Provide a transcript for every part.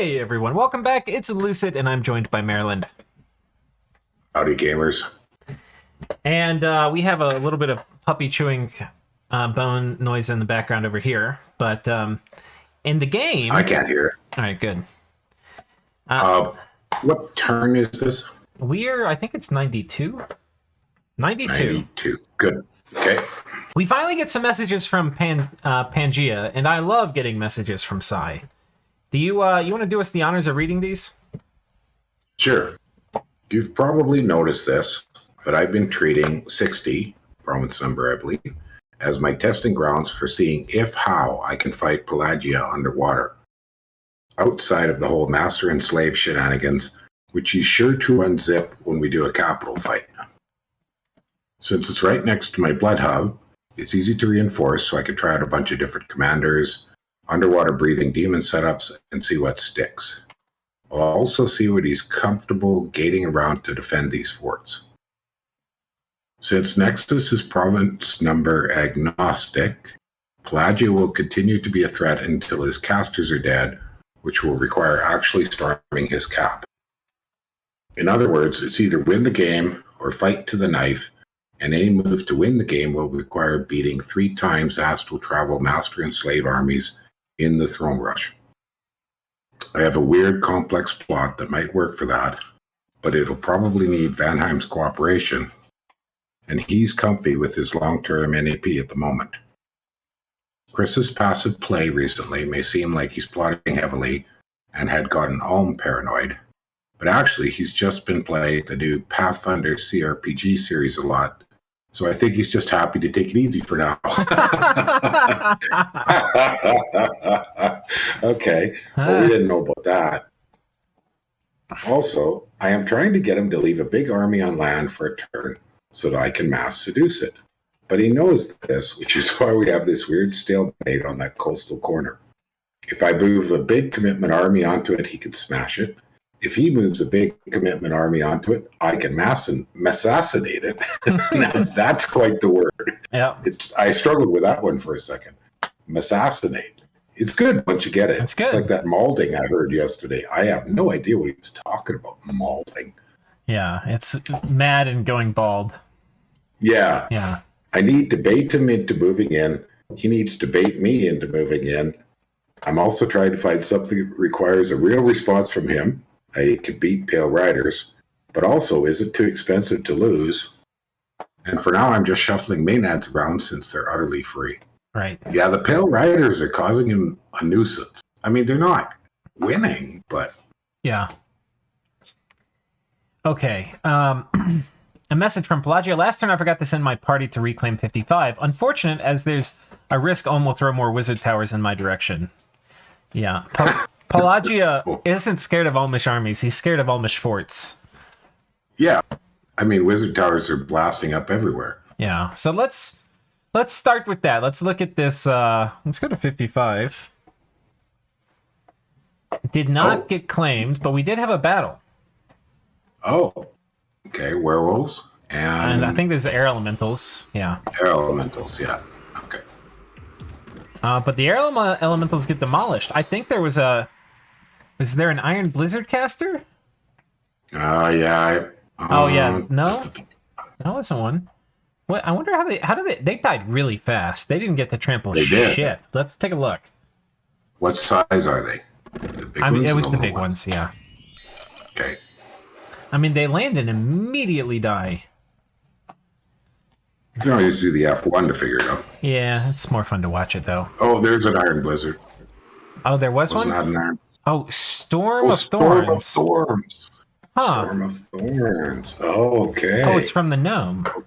Hey everyone, welcome back. It's Lucid, and I'm joined by Maryland. Howdy, gamers. And we have a little bit of puppy chewing bone noise in the background over here. But in the game... I can't hear it. All right, good. What turn is this? I think it's 92? 92. 92. Good. Okay. We finally get some messages from Pangea, and I love getting messages from Sai. Do you want to do us the honors of reading these? Sure. You've probably noticed this, but I've been treating 60, province number, I believe, as my testing grounds for seeing how I can fight Pelagia underwater. Outside of the whole master and slave shenanigans, which he's sure to unzip when we do a capital fight. Since it's right next to my blood hub, it's easy to reinforce, so I can try out a bunch of different commanders, underwater breathing demon setups, and see what sticks. I'll also see what he's comfortable gating around to defend these forts. Since Nexus is province number agnostic, Pelagia will continue to be a threat until his casters are dead, which will require actually storming his cap. In other words, it's either win the game or fight to the knife, and any move to win the game will require beating 3 times astral travel master and slave armies in the throne rush. I have a weird complex plot that might work for that, but it'll probably need Vanheim's cooperation, and he's comfy with his long-term NAP at the moment. Chris's passive play recently may seem like he's plotting heavily and had gotten Ulm paranoid, but actually he's just been playing the new Pathfinder CRPG series a lot, so I think he's just happy to take it easy for now. Okay, well, we didn't know about that. Also, I am trying to get him to leave a big army on land for a turn so that I can mass seduce it. But he knows this, which is why we have this weird stalemate on that coastal corner. If I move a big commitment army onto it, he can smash it. If he moves a big commitment army onto it, I can massassinate it. Now, that's quite the word. Yeah. I struggled with that one for a second. Massassinate. It's good once you get it. It's good. It's like that malding I heard yesterday. I have no idea what he was talking about, malding. Yeah, it's mad and going bald. Yeah. Yeah. I need to bait him into moving in. He needs to bait me into moving in. I'm also trying to find something that requires a real response from him. I could beat Pale Riders, but also isn't too expensive to lose. And for now, I'm just shuffling Maenads around since they're utterly free. Right. Yeah, the Pale Riders are causing him a nuisance. I mean, they're not winning, but... Yeah. Okay. A message from Pelagia. Last turn, I forgot to send my party to reclaim 55. Unfortunate, as there's a risk Ulm will throw more wizard towers in my direction. Yeah. Pelagia isn't scared of Ulmish armies. He's scared of Ulmish forts. Yeah. I mean, wizard towers are blasting up everywhere. Yeah. So let's start with that. Let's look at this. Let's go to 55. Did not get claimed, but we did have a battle. Oh. Okay, werewolves. And I think there's air elementals. Yeah. Air elementals, yeah. Okay. But the air elementals get demolished. I think there was Was there an Iron Blizzard caster? Yeah. Oh yeah, no, that wasn't one. What? I wonder how they died really fast. They didn't get to trample shit. Did. Let's take a look. What size are they? The big I mean, ones it or was the little big ones, yeah. Okay. I mean, they land and immediately die. You can always do the F1 to figure it out. Yeah, it's more fun to watch it though. Oh, there's an Iron Blizzard. Oh, there was Wasn't one? that an Iron? Oh, Storm of Storm Thorns. of Thorns. Huh. Storm of Thorns. Oh, okay. Oh, it's from the gnome. Okay.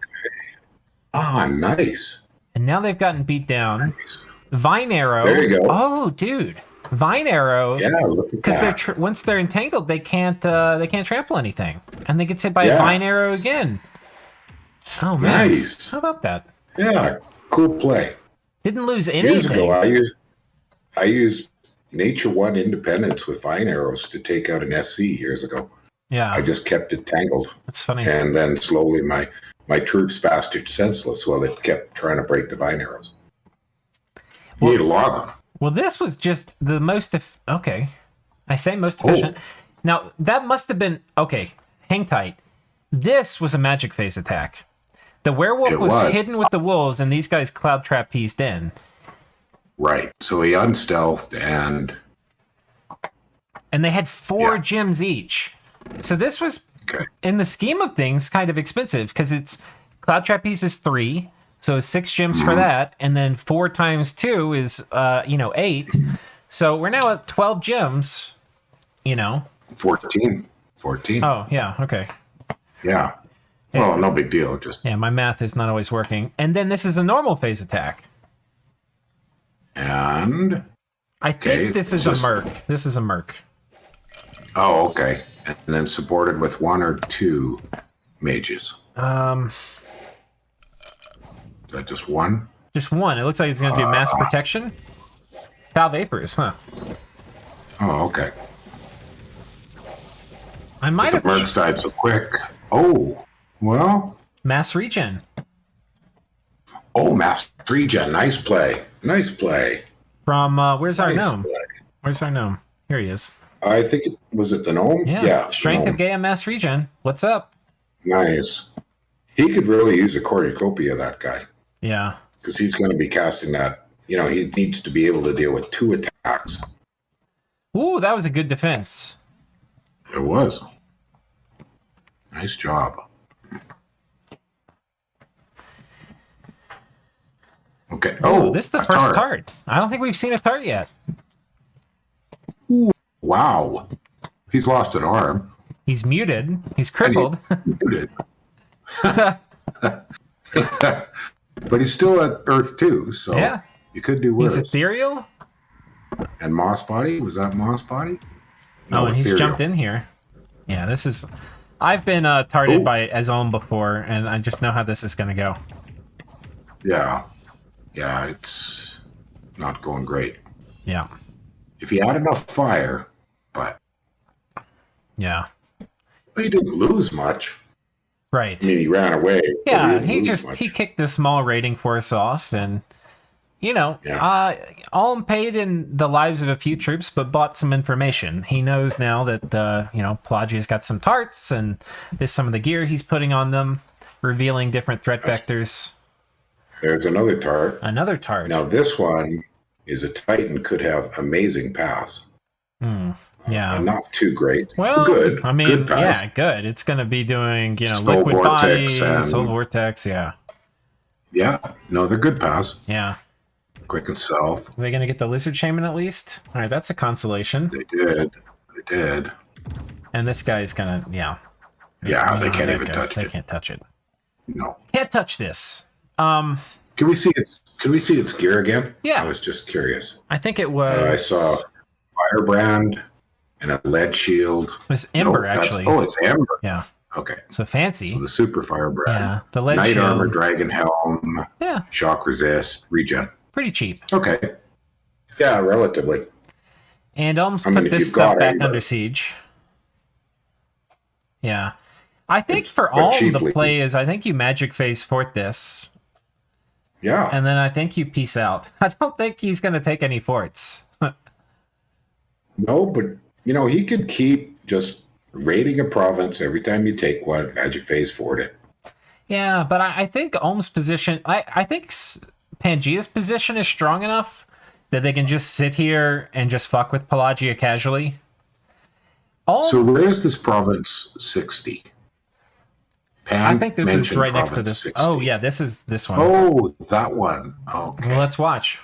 Ah, nice. And now they've gotten beat down. Nice. Vine Arrow. There you go. Oh, dude. Vine Arrow. Yeah, look at Because that. once they're entangled, they can't trample anything, and they get hit by a Vine Arrow again. Oh man! Nice. How about that? Yeah, cool play. Didn't lose anything. Years ago, I used Nature 1 Independence with Vine Arrows to take out an SC years ago. Yeah. I just kept it tangled. That's funny. And then slowly my troops bastard senseless while it kept trying to break the Vine Arrows. You need a lot of them. Well, this was just the most... Okay. I say most efficient. Now, that must have been... Okay, hang tight. This was a magic phase attack. The werewolf was hidden with the wolves, and these guys cloud trap pieced in. Right. So he unstealthed and... And they had 4 gems each. So this was, in the scheme of things, kind of expensive, because it's... Cloud trap piece is 3, so 6 gems for that, and then 4 times 2 is, 8. So we're now at 12 gems, 14. 14. Oh, yeah, okay. Yeah. Well, no big deal. Just my math is not always working. And then this is a normal phase attack. And I think this is a merc. This is a merc. Oh, okay. And then supported with 1 or 2 mages. Is that just 1? Just 1. It looks like it's going to do mass protection. Foul vapors, huh? Oh, okay. I might have... The mercs died so quick. Oh, well... Mass regen. Oh, mass regen. Nice play. Nice play. From, where's our gnome? Where's our gnome? Here he is. I think was it the gnome? Yeah. Strength of Gaia mass regen. What's up? Nice. He could really use a cornucopia, that guy. Yeah. Because he's going to be casting that. He needs to be able to deal with 2 attacks. Ooh, that was a good defense. It was. Nice job. Okay. Oh, this is the first tart. I don't think we've seen a tart yet. Ooh, wow. He's lost an arm. He's muted. He's crippled. Muted. But he's still at Earth 2, so you could do worse. He's ethereal? And Moss Body? Was that Moss Body? No, and he's jumped in here. Yeah, this is... I've been tarted by Azom before, and I just know how this is going to go. Yeah. Yeah, it's not going great. Yeah. If he had enough fire, but... Yeah. He didn't lose much. Right. I mean, he ran away. Yeah, he kicked the small raiding force off, and Alm paid in the lives of a few troops, but bought some information. He knows now that Pelagia's got some tarts, and there's some of the gear he's putting on them, revealing different threat vectors. There's another tart. Another tart. Now this one is a Titan, could have amazing paths. Yeah. Not too great. Well, good. I mean, good path. yeah, good. It's going to be doing, Soul liquid body, and soul vortex, yeah. Yeah. No, they're good paths. Yeah. Quicken Self. Are they going to get the Lizard Shaman at least? All right, that's a consolation. They did. They did. And this guy's going to, Yeah, they can't even touch it. They can't touch it. No. Can't touch this. Can we see its gear again? Yeah. I was just curious. I think it was... I saw Firebrand and a lead shield. It was Ember, actually. It's Ember. Yeah. Okay. So fancy. So the Super Firebrand. Yeah. The lead Knight shield. Armor, Dragon Helm. Yeah. Shock Resist, Regen. Pretty cheap. Okay. Yeah, relatively. And almost put this stuff back under siege. Yeah. I think for Alm, the play is, I think you Magic Phase Fort this. Yeah. And then I think you peace out. I don't think he's going to take any forts. No, but, he could keep just raiding a province every time you take one, Magic Phase Fort it. Yeah, but I think Alm's position, I think Pangea's position is strong enough that they can just sit here and just fuck with Pelagia casually. So where is this province 60? I think this is right next to this. 60. Oh, yeah, this is this one. Oh, that one. Okay. Well, let's watch.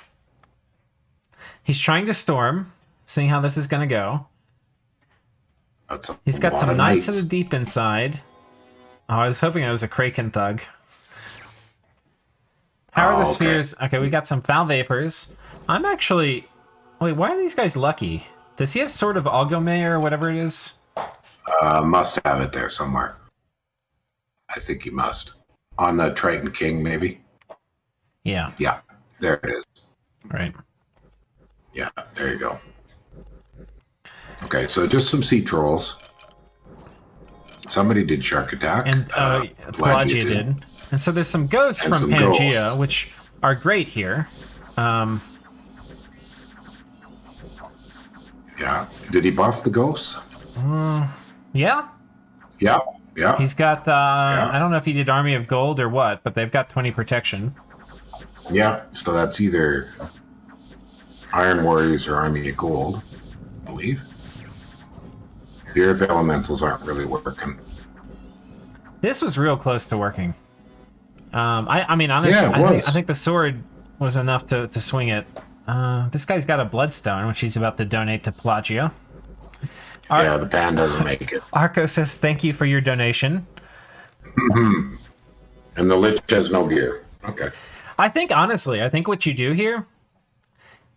He's trying to storm, seeing how this is going to go. He's got some Knights of the Deep inside. Oh, I was hoping it was a Kraken Thug. Power of the Spheres. Okay, we got some Foul Vapors. I'm actually... Wait, why are these guys lucky? Does he have Sword of Algome or whatever it is? Must have it there somewhere. I think he must. On the Triton King, maybe? Yeah. Yeah, there it is. Right. Yeah, there you go. Okay, so just some sea trolls. Somebody did Shark Attack. And Pelagia did. And so there's some ghosts from Pangea, which are great here. Yeah, Yeah. Did he buff the ghosts? Yeah. Yeah. Yeah. He's got, Yeah. I don't know if he did Army of Gold or what, but they've got 20 protection. Yeah. So that's either Iron Warriors or Army of Gold, I believe. The Earth Elementals aren't really working. This was real close to working. I mean, honestly, Yeah, it was. I think the sword was enough to swing it. This guy's got a bloodstone, which he's about to donate to Pelagia. Yeah, the pan doesn't make it. Arco says, thank you for your donation. And the Lich has no gear. Okay. I think what you do here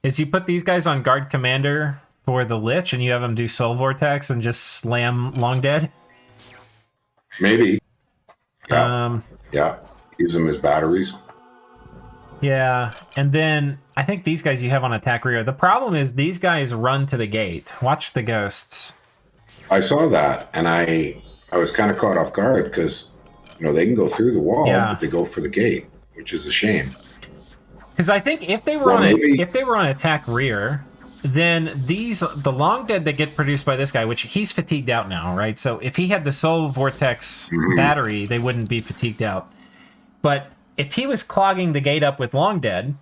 is you put these guys on guard commander for the Lich, and you have them do Soul Vortex and just slam Long Dead. Maybe. Yeah. Yeah. Use them as batteries. Yeah, and then I think these guys you have on attack rear. The problem is these guys run to the gate. Watch the ghosts. I saw that, and I was kind of caught off guard because, they can go through the wall, but they go for the gate, which is a shame. Because I think if they were on attack rear, then the Long Dead that get produced by this guy, which he's fatigued out now, right? So if he had the Soul Vortex battery, they wouldn't be fatigued out. But if he was clogging the gate up with Long Dead,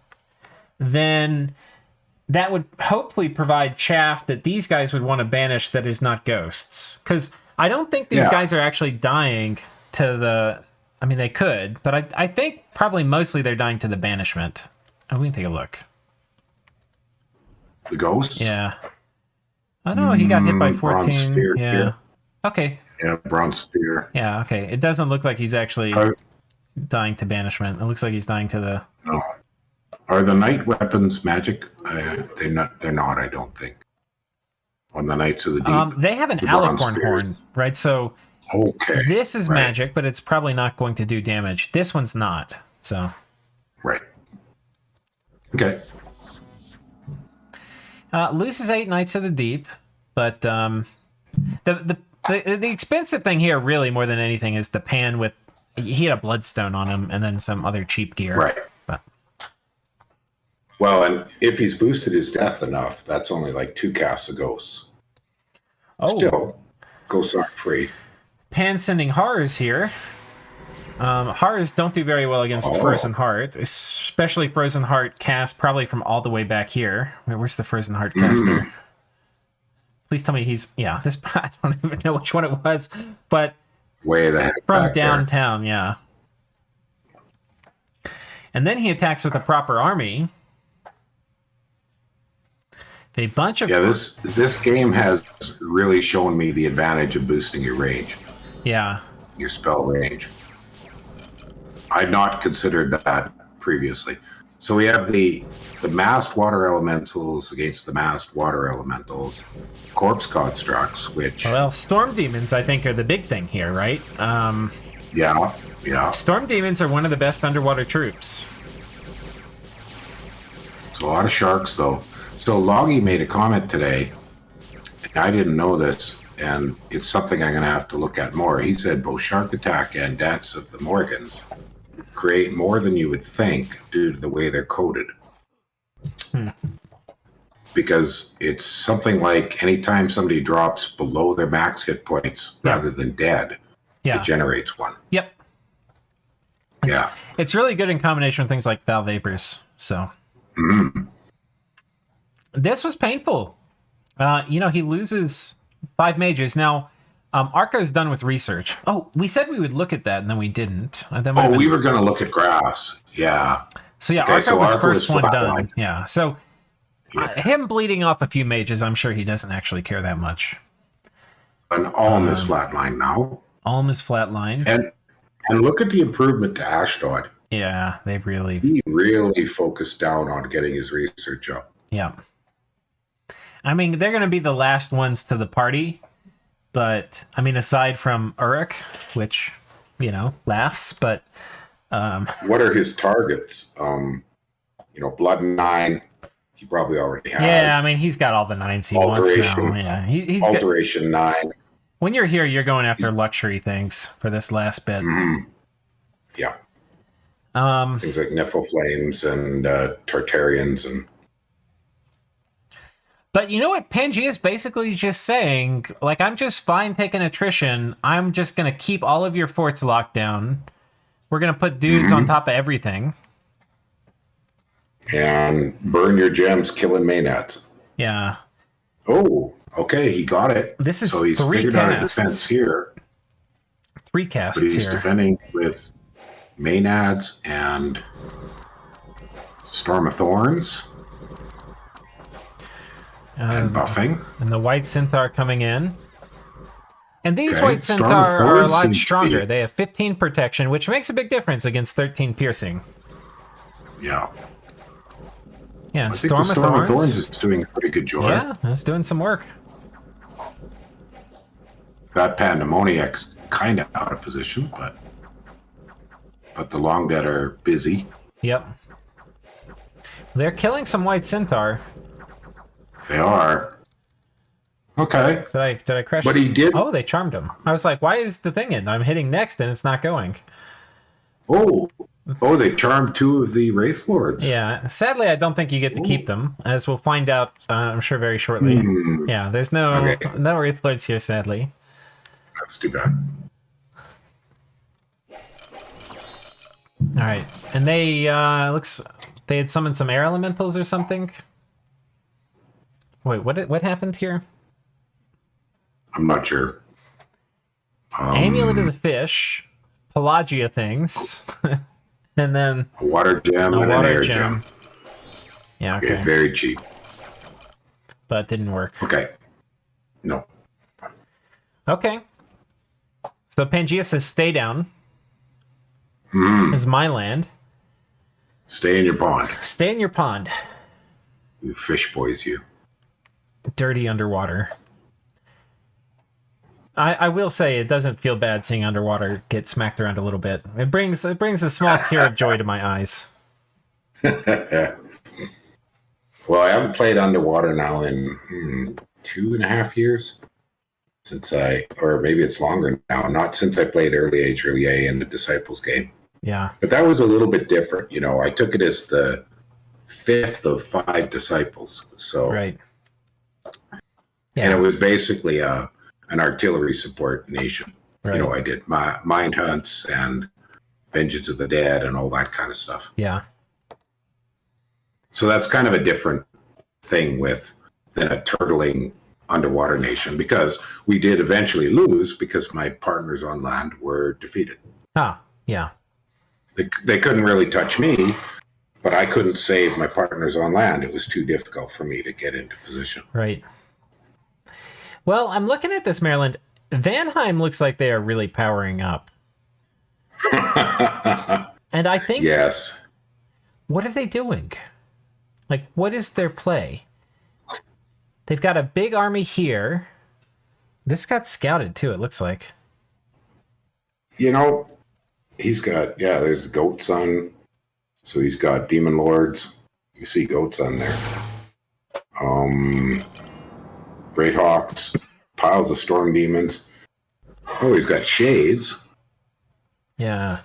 then that would hopefully provide chaff that these guys would want to banish that is not ghosts. Because I don't think these guys are actually dying to the... I mean, they could, but I think probably mostly they're dying to the banishment. Oh, we can take a look. The ghosts? Yeah. Oh, no, he got hit by 14. Bronze spear, yeah. Okay. Yeah, bronze spear. Yeah, okay. It doesn't look like he's actually dying to banishment. It looks like he's dying to the... No. Are the night weapons magic? They're not, I don't think. On the Knights of the Deep. They have an alicorn horn, right? So okay, this is magic, but it's probably not going to do damage. This one's not, so... Right. Okay. Loses 8 Knights of the Deep, but the expensive thing here, really, more than anything, is the pan with... He had a bloodstone on him, and then some other cheap gear. Right. But. Well, and if he's boosted his death enough, that's only like 2 casts of ghosts. Oh. Still, ghosts aren't free. Pan sending horrors here. Horrors don't do very well against Frozen Heart, especially Frozen Heart cast probably from all the way back here. Where's the Frozen Heart caster? Please tell me he's... Yeah, this... I don't even know which one it was, but... Way the heck from back downtown, there. Yeah. And then he attacks with a proper army. A bunch of... Yeah, this game has really shown me the advantage of boosting your range. Yeah. Your spell range. I'd not considered that previously. So we have the masked water elementals against the masked water elementals. Corpse constructs, which... Well, storm demons, I think, are the big thing here, right? Yeah. Storm demons are one of the best underwater troops. It's a lot of sharks, though. So Loggy made a comment today, and I didn't know this, and it's something I'm going to have to look at more. He said both Shark Attack and Dance of the Morgans create more than you would think due to the way they're coded. Because it's something like anytime somebody drops below their max hit points rather than dead, it generates one. Yep. It's really good in combination with things like Val Vapors. So this was painful. He loses 5 mages. Now, Arco's done with research. Oh, we said we would look at that, and then we didn't. We were going to look at graphs. Yeah. So, yeah, Arco was first one done. Yeah. So, him bleeding off a few mages, I'm sure he doesn't actually care that much. And Alm is flatlined now. Alm is flatlined. And look at the improvement to Ashdod. Yeah, they've really... He really focused down on getting his research up. Yeah. I mean, they're going to be the last ones to the party. But, I mean, aside from Uruk, which, laughs, but... What are his targets? Blood 9, he probably already has. Yeah, I mean, he's got all the 9s he wants now. Yeah, he's Alteration 9. When you're here, you're going after luxury things for this last bit. Yeah. Things like Niflflames and Tartarians and... But you know what? Pangea is basically just saying, like, I'm just fine taking attrition. I'm just going to keep all of your forts locked down. We're going to put dudes on top of everything. And burn your gems, killing Maenads. Yeah. Oh, okay, he got it. This is so he's 3 figured out a casts. defense here. 3 casts But he's here. defending with Maenads and Storm of Thorns and buffing. And the White Centaur coming in. And these Okay, White Storm of Centaur are a Thorns lot seems to stronger. be- They have 15 protection, which makes a big difference against 13 piercing. Yeah. Yeah, I think the Storm of Thorns is doing a pretty good job. Yeah, it's doing some work. That Pandemoniac's kind of out of position, but the Long Dead are busy. Yep. They're killing some White Centaur. They are. Okay. Did I crash? But he did. Oh, they charmed him. I was like, why is the thing in? I'm hitting next and it's not going. Oh, they charmed 2 of the Wraith Lords. Yeah, sadly, I don't think you get to keep them, as we'll find out, I'm sure, very shortly. Yeah, there's no Wraith Lords here, sadly. That's too bad. All right, and they they had summoned some air elementals or something. Wait, what happened here? I'm not sure. Amulet of the Fish, Pelagia things, and then A water gem and an water air gem. gem. Yeah, Okay, okay, very cheap. but didn't work. Okay. No. Okay. So Pangea says, "Stay down." This is my land. Stay in your pond. Stay in your pond. You fish boys, you. Dirty underwater. I will say it doesn't feel bad seeing underwater get smacked around a little bit. It brings a small tear of joy to my eyes. Well, I haven't played underwater now in 2.5 years. Or maybe it's longer now. Not since I played Early Age, Early A in the Disciples game. Yeah. But that was a little bit different. You know, I took it as the 5th of 5 disciples. So, Right. and Yeah. it was basically an artillery support nation. Right. You know, I did mind hunts and Vengeance of the Dead and all that kind of stuff. Yeah. So that's kind of a different thing than a turtling underwater nation, because we did eventually lose because my partners on land were defeated. Ah, yeah. They couldn't really touch me, but I couldn't save my partners on land. It was too difficult for me to get into position. Right. Well, I'm looking at this, Maryland. Vanheim looks like they are really powering up. And I think... Yes. What are they doing? Like, what is their play? They've got a big army here. This got scouted, too, it looks like. You know, he's got, there's goats on. So he's got demon lords. You see goats on there. Great hawks, piles of storm demons. Oh, he's got shades. Yeah.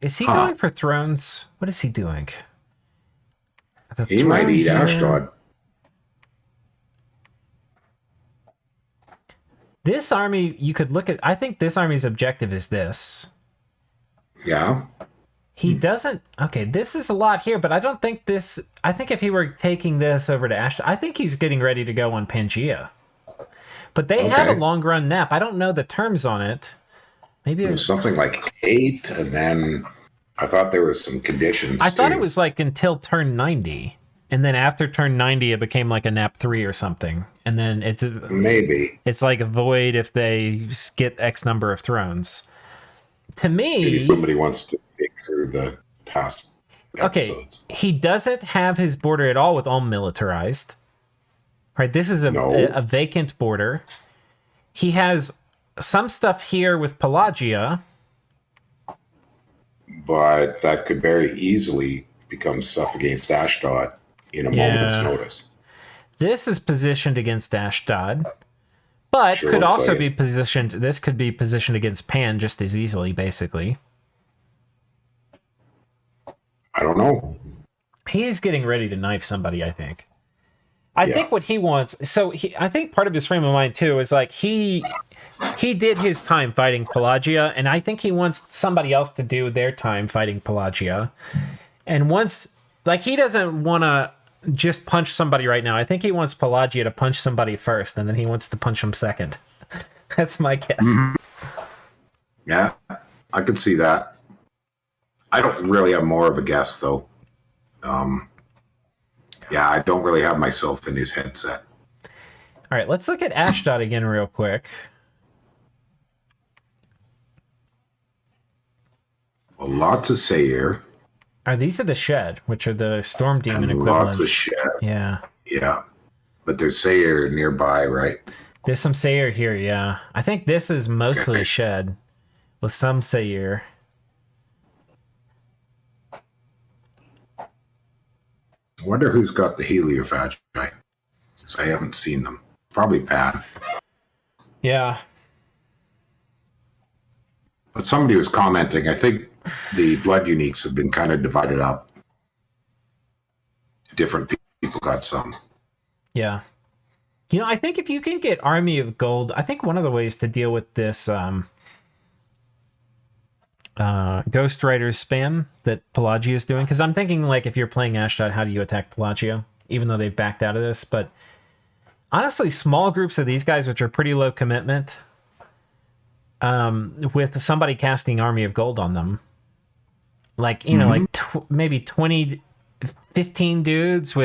Is he going for thrones? What is he doing? He might eat here. Ashdod. This army, you could look at... I think this army's objective is this. Yeah. He doesn't... Okay, this is a lot here, but I don't think this... I think if he were taking this over to Ashdod, I think he's getting ready to go on Pangea. But they have a long run nap. I don't know the terms on it. Maybe It was something like 8, and then I thought there was some conditions. I thought it was like until turn 90. And then after turn 90, it became like a nap 3 or something. And then maybe it's like a void if they get X number of thrones. To me... Maybe somebody wants to dig through the past episodes. Okay, he doesn't have his border at all with Ulm militarized. Right, this is a vacant border. He has some stuff here with Pelagia. But that could very easily become stuff against Ashdod in a moment's notice. This is positioned against Ashdod, but Sure could looks also like be it. positioned... This could be positioned against Pan just as easily, basically. I don't know. He's getting ready to knife somebody, I think. I think what he wants... I think part of his frame of mind, too, is like he did his time fighting Pelagia, and I think he wants somebody else to do their time fighting Pelagia. And once... Like, he doesn't want to just punch somebody right now. I think he wants Pelagia to punch somebody first, and then he wants to punch him second. That's my guess. Mm-hmm. Yeah, I could see that. I don't really have more of a guess, though. Yeah, I don't really have myself in his headset. All right, let's look at Ashdod again real quick. Well, lots of Sayer. These are the Shed, which are the Storm Demon and equivalents. Lots of Shed. Yeah. Yeah. But there's Sayer nearby, right? There's some Sayer here, yeah. I think this is mostly Shed, with some Sayer. I wonder who's got the heliophagy. Because I haven't seen them. Probably Pat. Yeah. But somebody was commenting, I think the blood uniques have been kind of divided up. Different people got some. Yeah. You know, I think if you can get Army of Gold, I think one of the ways to deal with this Ghost Riders spam that Pelagia is doing, because I'm thinking, like, if you're playing Ashdod, how do you attack Pelagia? Even though they've backed out of this. But honestly, small groups of these guys, which are pretty low commitment, with somebody casting Army of Gold on them, like, you know, like maybe 20, 15 dudes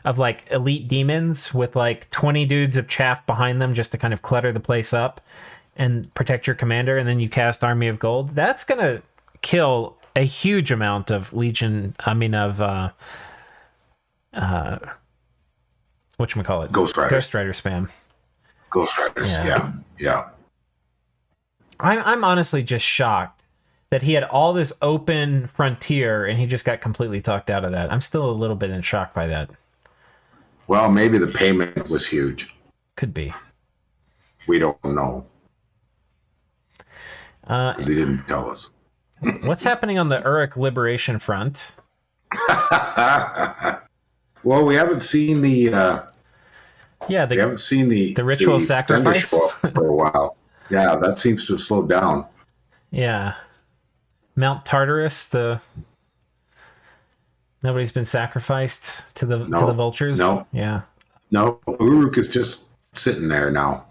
of like elite demons with like 20 dudes of chaff behind them just to kind of clutter the place up and protect your commander, and then you cast Army of Gold. That's gonna kill a huge amount of whatchamacallit, Ghost Rider spam. Ghost Riders, yeah. I'm honestly just shocked that he had all this open frontier and he just got completely talked out of that. I'm still a little bit in shock by that. Well, maybe the payment was huge. Could be. We don't know. Because he didn't tell us. What's happening on the Uruk Liberation Front? Well, we haven't seen the... we haven't seen the ritual sacrifice for a while. Yeah, that seems to have slowed down. Yeah. Mount Tartarus, nobody's been sacrificed to the vultures? No. Yeah. No, Uruk is just sitting there now.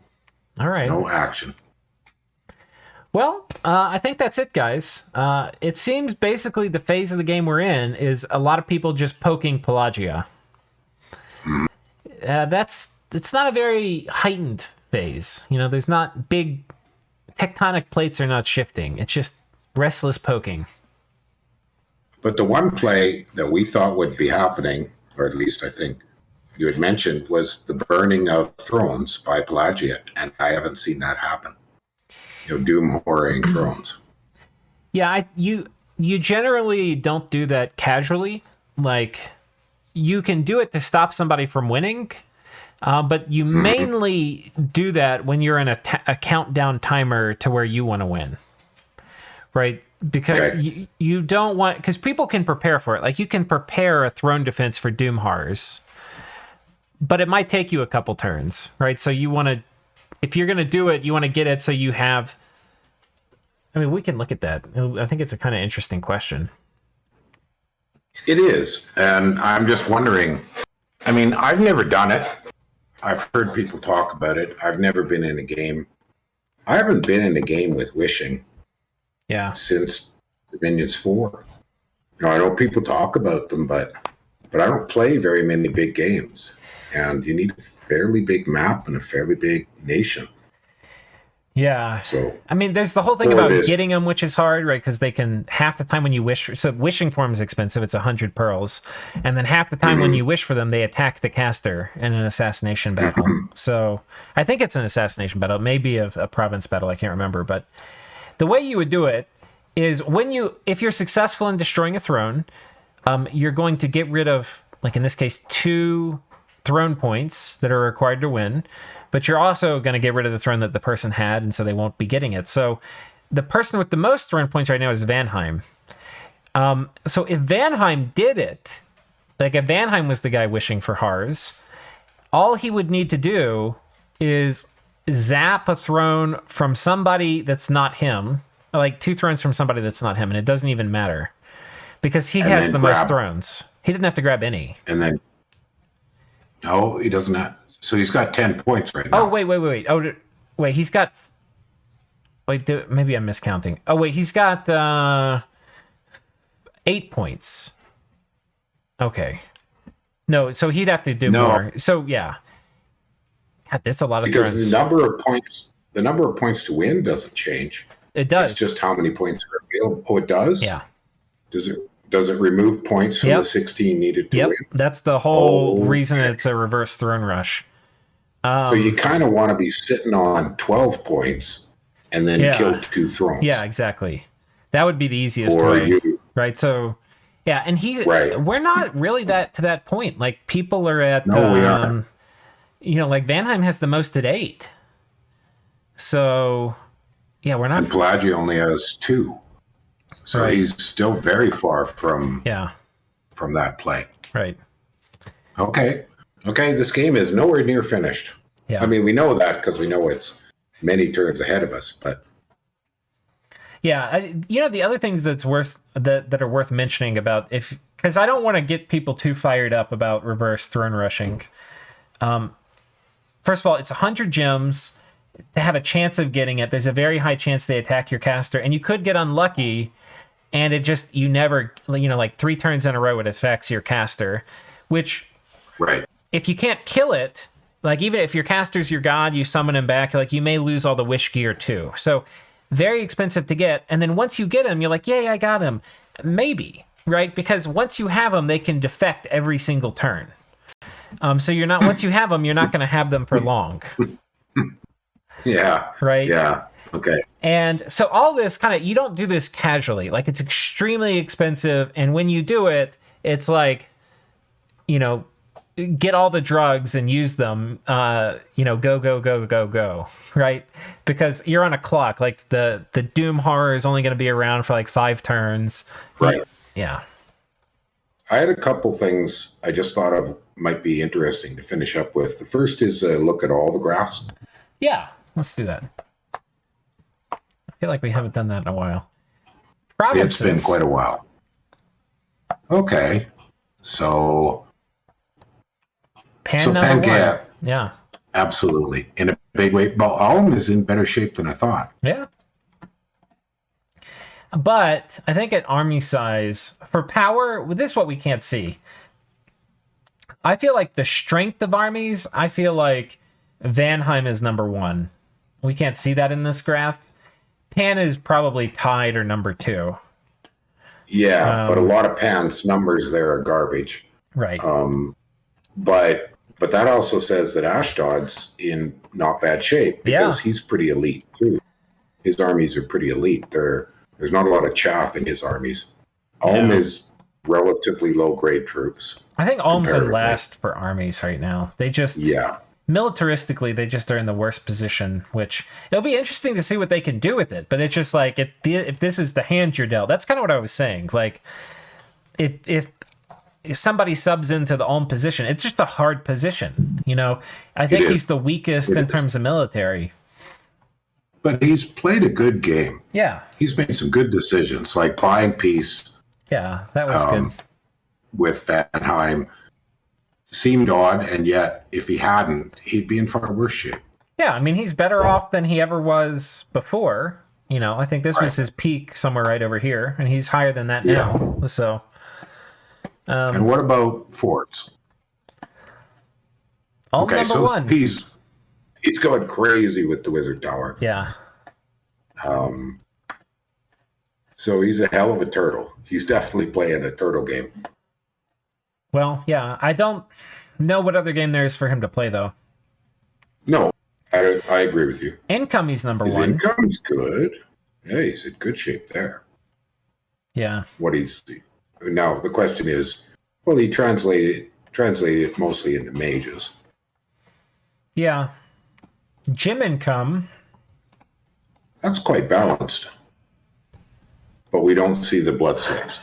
All right. No action. Well, I think that's it, guys. It seems basically the phase of the game we're in is a lot of people just poking Pelagia. It's not a very heightened phase. You know, there's not big tectonic plates are not shifting. It's just restless poking. But the one play that we thought would be happening, or at least I think you had mentioned, was the burning of thrones by Pelagia, and I haven't seen that happen. You know, doom horroring thrones. Yeah, you generally don't do that casually. Like, you can do it to stop somebody from winning, but you mainly do that when you're in a countdown timer to where you want to win, right? Because you don't want... Because people can prepare for it. Like, you can prepare a throne defense for Doom Horrors, but it might take you a couple turns, right? So you want to... If you're going to do it, you want to get it so you have... I mean, we can look at that. I think it's a kind of interesting question. It is. And I'm just wondering... I mean, I've never done it. I've heard people talk about it. I've never been in a game. I haven't been in a game with wishing since Dominions 4. You know, I know people talk about them, but I don't play very many big games. And you need a fairly big map and a fairly big nation. Yeah. So, I mean, there's the whole thing about getting them, which is hard, right? Because they can, half the time when you wish, so wishing for them is expensive. It's 100 pearls. And then half the time when you wish for them, they attack the caster in an assassination battle. So I think it's an assassination battle. It may be a province battle. I can't remember. But the way you would do it is if you're successful in destroying a throne, you're going to get rid of, like in this case, 2 throne points that are required to win. But you're also going to get rid of the throne that the person had, and so they won't be getting it. So the person with the most throne points right now is Vanheim. So if Vanheim did it, like if Vanheim was the guy wishing for Hars, all he would need to do is zap a throne from somebody that's not him, like 2 thrones from somebody that's not him, and it doesn't even matter because he has the most thrones. He didn't have to grab any. And then, no, he doesn't have. So he's got 10 points right now. Oh, wait. Oh, wait, he's got. Wait, maybe I'm miscounting. Oh, wait, he's got 8 points. Okay. No, so he'd have to do more. So, yeah. God, that's a lot of because thrones. the number of points to win doesn't change. It does. It's just how many points are available. Oh, it does? Yeah. Does it remove points from the 16 needed to win? That's the whole reason it's a reverse throne rush. So you kind of want to be sitting on 12 points and then kill 2 thrones. Yeah, exactly. That would be the easiest way. Right? So, yeah, and we're not really to that point. Like, people are at... No, we aren't. You know, like, Vanheim has the most at 8. So, yeah, we're not... And Pelagia only has 2. So he's still very far from that play. Right. Okay, this game is nowhere near finished. Yeah. I mean, we know that because we know it's many turns ahead of us, but... Yeah, the other things that are worth mentioning about, because I don't want to get people too fired up about reverse throne rushing. First of all, it's 100 gems. To have a chance of getting it, there's a very high chance they attack your caster, and you could get unlucky, and you never, like 3 turns in a row, it affects your caster, which, if you can't kill it, like even if your caster's your god, you summon him back, like you may lose all the wish gear too. So very expensive to get. And then once you get him, you're like, yay, I got him. Maybe, right? Because once you have them, they can defect every single turn. So once you have them, you're not going to have them for long. Yeah. Right? Yeah. Okay. And so all this you don't do this casually. Like, it's extremely expensive. And when you do it, it's like, get all the drugs and use them, go, right? Because you're on a clock. Like, the Doom Horror is only going to be around for like 5 turns. Right. Yeah. I had a couple things I just thought of might be interesting to finish up with. The first is a look at all the graphs. Yeah, let's do that. I feel like we haven't done that in a while. Provinces. It's been quite a while. Okay. So Pangea, yeah, absolutely, in a big way. But Ulm is in better shape than I thought. Yeah, but I think at army size for power, this is what we can't see. I feel like the strength of armies. I feel like Vanheim is number 1. We can't see that in this graph. Pan is probably tied or number 2. Yeah, but a lot of Pan's numbers there are garbage. Right. But that also says that Ashdod's in not bad shape because he's pretty elite too. His armies are pretty elite. There's not a lot of chaff in his armies. Ulm is relatively low grade troops. I think Ulm's in last for armies right now. They just militaristically they just are in the worst position, which it'll be interesting to see what they can do with it. But it's just like if this is the hand you're dealt, that's kind of what I was saying. Like if somebody subs into the Ulm position, it's just a hard position. I think he's the weakest in terms of military. But he's played a good game. Yeah. He's made some good decisions, like buying peace. Yeah, that was good. With Vanheim seemed odd, and yet if he hadn't, he'd be in far worse shape. Yeah, I mean, he's better off than he ever was before. I think this was his peak somewhere right over here, and he's higher than that now. So... and what about forts? Number 1. He's going crazy with the Wizard Tower. Yeah. So he's a hell of a turtle. He's definitely playing a turtle game. Well, yeah. I don't know what other game there is for him to play, though. No, I agree with you. Income, he's number 1. His income's good. Yeah, he's in good shape there. Yeah. Now, the question is, well, he translated it mostly into mages. Yeah. Gym income. That's quite balanced. But we don't see the blood slaves.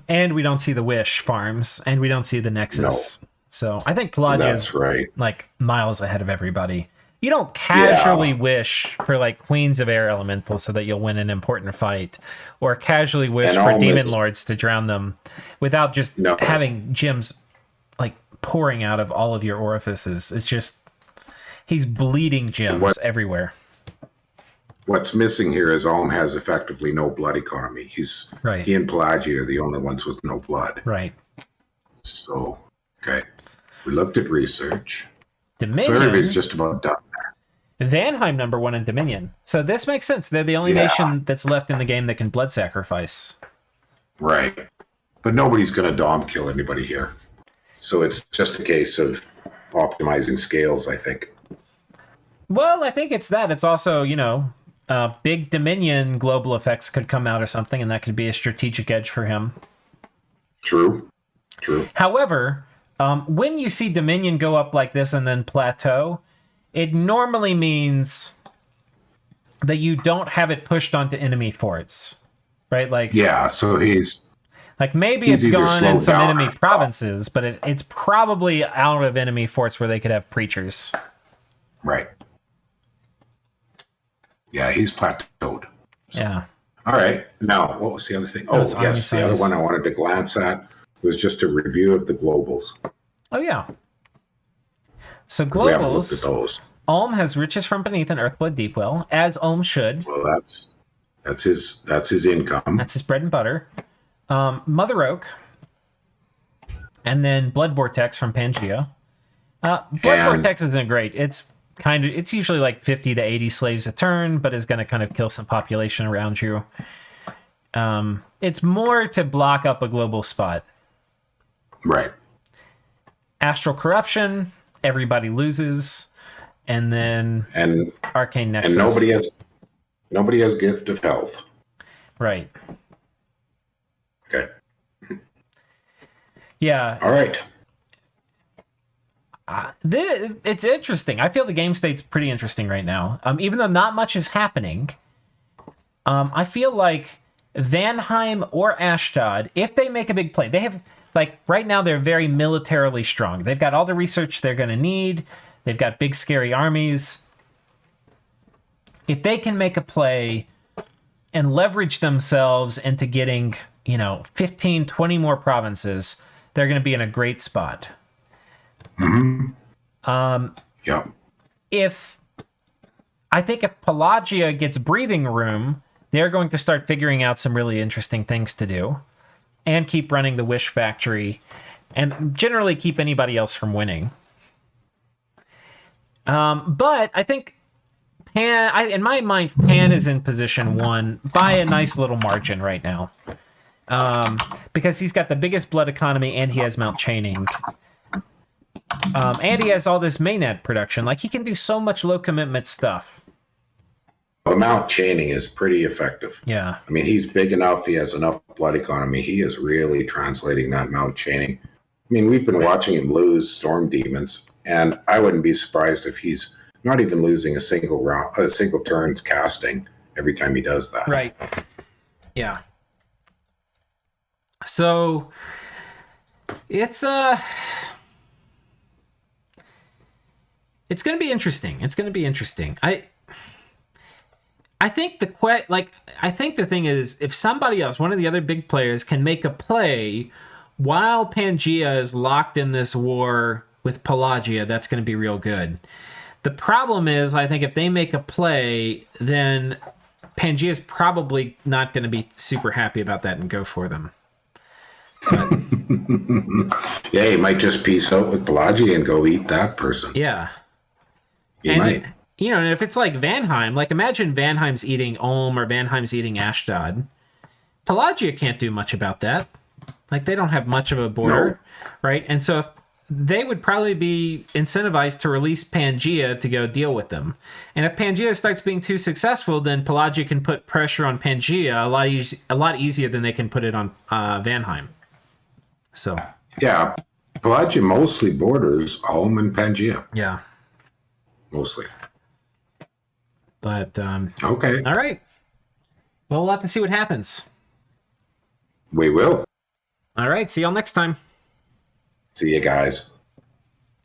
and we don't see the Wish farms, and we don't see the Nexus. No. So I think Pelagia is That's right. like miles ahead of everybody. You don't casually wish for like Queens of Air Elementals so that you'll win an important fight, or casually wish And for all Demon it's- Lords to drown them without just No. having gems like pouring out of all of your orifices. It's just he's bleeding gems everywhere. What's missing here is Ulm has effectively no blood economy. Right. He and Pelagia are the only ones with no blood. Right. So, okay. We looked at research. Dominion. So everybody's just about done there. Vanheim number 1 in Dominion. So this makes sense. They're the only nation that's left in the game that can blood sacrifice. Right. But nobody's going to dom kill anybody here. So it's just a case of optimizing scales, I think. Well, I think it's that. It's also, big Dominion global effects could come out or something, and that could be a strategic edge for him. True. However, when you see Dominion go up like this and then plateau, it normally means that you don't have it pushed onto enemy forts, right? Like, Yeah, so he's maybe he's it's either gone in slowed some down enemy or- provinces, but it's probably out of enemy forts where they could have preachers. right. Yeah, he's plateaued. Yeah. All right. Now, what was the other thing? Those Oh, army yes. The other size. one I wanted to glance at was just a review of the globals. Oh, yeah. So 'Cause we haven't looked at globals, those. Ulm has riches from beneath an Earthblood Deepwell, as Ulm should. Well, that's his income. That's his bread and butter. Mother Oak, and then Blood Vortex from Pangea. Blood Vortex isn't great. It's usually like 50 to 80 slaves a turn, but is going to kind of kill some population around you. It's more to block up a global spot. Right. Astral Corruption, everybody loses, and then And Arcane Nexus. and nobody has gift of health. Right. Okay. Yeah. All right. It's interesting. I feel the game state's pretty interesting right now. Even though not much is happening, I feel like Vanheim or Ashdod, if they make a big play, they have, like, right now they're very militarily strong. They've got all the research they're going to need. They've got big, scary armies. If they can make a play and leverage themselves into getting, 15, 20 more provinces, they're going to be in a great spot. Yeah. I think if Pelagia gets breathing room, they're going to start figuring out some really interesting things to do and keep running the Wish Factory and generally keep anybody else from winning. But I think in my mind, Pan is in position 1 by a nice little margin right now. Because he's got the biggest blood economy and he has Mount Chaining. And he has all this mainnet production. Like, he can do so much low commitment stuff. The mount chaining is pretty effective. Yeah. I mean, he's big enough. He has enough blood economy. He is really translating that mount chaining. I mean, we've been watching him lose Storm Demons, and I wouldn't be surprised if he's not even losing a single turn's casting every time he does that. Right. Yeah. So it's going to be interesting. It's going to be interesting. I think I think the thing is, if somebody else, one of the other big players, can make a play while Pangea is locked in this war with Pelagia, that's going to be real good. The problem is, I think if they make a play, then Pangea is probably not going to be super happy about that and go for them. But, Yeah, he might just peace out with Pelagia and go eat that person. yeah. He might. And if it's like Vanheim, like imagine Vanheim's eating Ulm or Vanheim's eating Ashdod. Pelagia can't do much about that. Like, they don't have much of a border, right? And so if they would probably be incentivized to release Pangea to go deal with them. And if Pangea starts being too successful, then Pelagia can put pressure on Pangea a lot easier than they can put it on Vanheim. So, Yeah, Pelagia mostly borders Ulm and Pangea. yeah. Mostly. But, Okay. all right. Well, we'll have to see what happens. We will. All right. See y'all next time. See you guys.